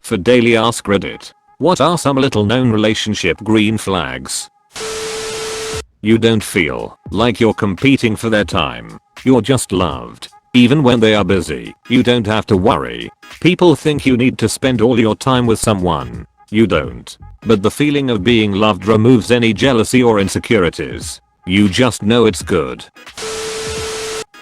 For daily Ask Reddit. What are some little known relationship green flags? You don't feel like you're competing for their time. You're just loved. Even when they are busy, you don't have to worry. People think you need to spend all your time with someone. You don't. But the feeling of being loved removes any jealousy or insecurities. You just know it's good.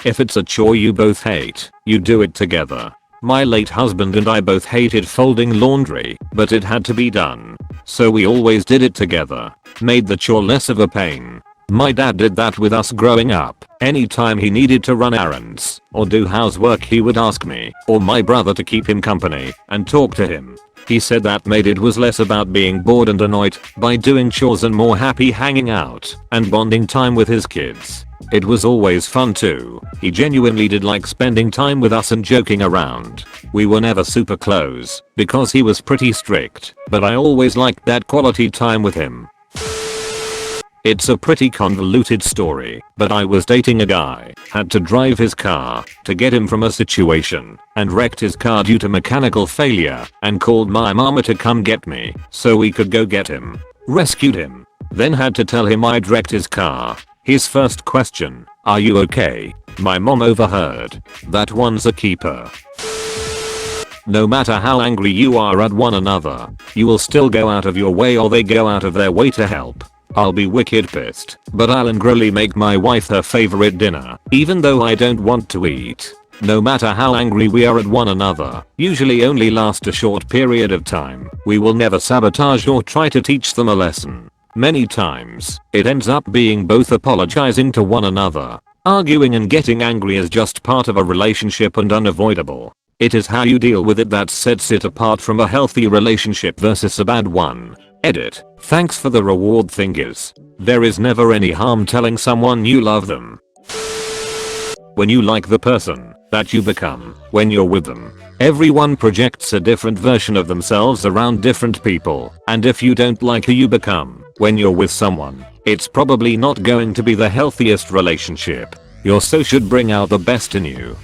If it's a chore you both hate, you do it together. My late husband and I both hated folding laundry, but it had to be done. So we always did it together. Made the chore less of a pain. My dad did that with us growing up. Anytime he needed to run errands or do housework he would ask me or my brother to keep him company and talk to him. He said that made it was less about being bored and annoyed by doing chores and more happy hanging out and bonding time with his kids. It was always fun too. He genuinely did like spending time with us and joking around. We were never super close because he was pretty strict, but I always liked that quality time with him. It's a pretty convoluted story, but I was dating a guy, had to drive his car to get him from a situation, and wrecked his car due to mechanical failure, and called my mama to come get me so we could go get him. Rescued him. Then had to tell him I'd wrecked his car. His first question, "Are you okay?" My mom overheard. That one's a keeper. No matter how angry you are at one another, you will still go out of your way or they go out of their way to help. I'll be wicked pissed, but I'll angrily make my wife her favorite dinner, even though I don't want to eat. No matter how angry we are at one another, usually only last a short period of time, we will never sabotage or try to teach them a lesson. Many times, it ends up being both apologizing to one another. Arguing and getting angry is just part of a relationship and unavoidable. It is how you deal with it that sets it apart from a healthy relationship versus a bad one. Edit. Thanks for the reward thingies. There is never any harm telling someone you love them. When you like the person that you become when you're with them. Everyone projects a different version of themselves around different people, and if you don't like who you become when you're with someone, it's probably not going to be the healthiest relationship. Your so should bring out the best in you.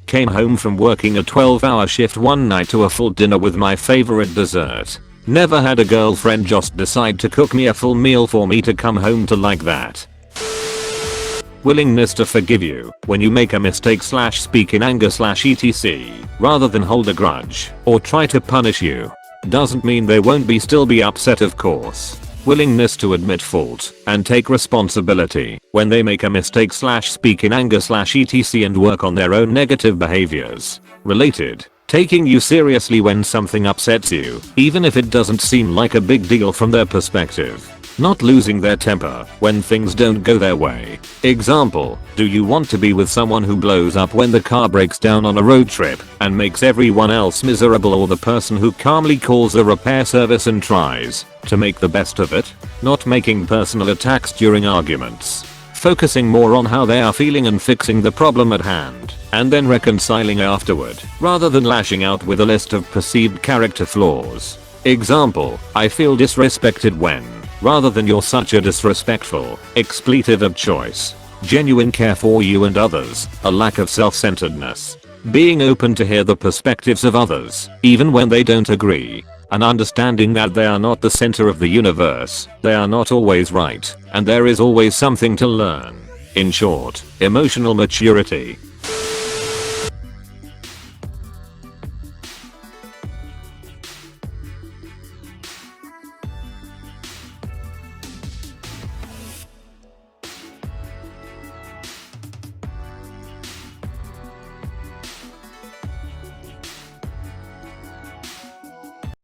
Came home from working a 12-hour shift one night to a full dinner with my favorite dessert. Never had a girlfriend just decide to cook me a full meal for me to come home to like that. Willingness to forgive you when you make a mistake / speak in anger / etc. rather than hold a grudge or try to punish you. Doesn't mean they won't still be upset, of course. Willingness to admit fault and take responsibility when they make a mistake / speak in anger / etc. and work on their own negative behaviors. Related. Taking you seriously when something upsets you, even if it doesn't seem like a big deal from their perspective. Not losing their temper when things don't go their way. Example, do you want to be with someone who blows up when the car breaks down on a road trip and makes everyone else miserable, or the person who calmly calls a repair service and tries to make the best of it? Not making personal attacks during arguments. Focusing more on how they are feeling and fixing the problem at hand, and then reconciling afterward, rather than lashing out with a list of perceived character flaws. Example, I feel disrespected when, rather than you're such a disrespectful, expletive of choice. Genuine care for you and others, a lack of self-centeredness. Being open to hear the perspectives of others, even when they don't agree. And understanding that they are not the center of the universe, they are not always right, and there is always something to learn. In short, emotional maturity.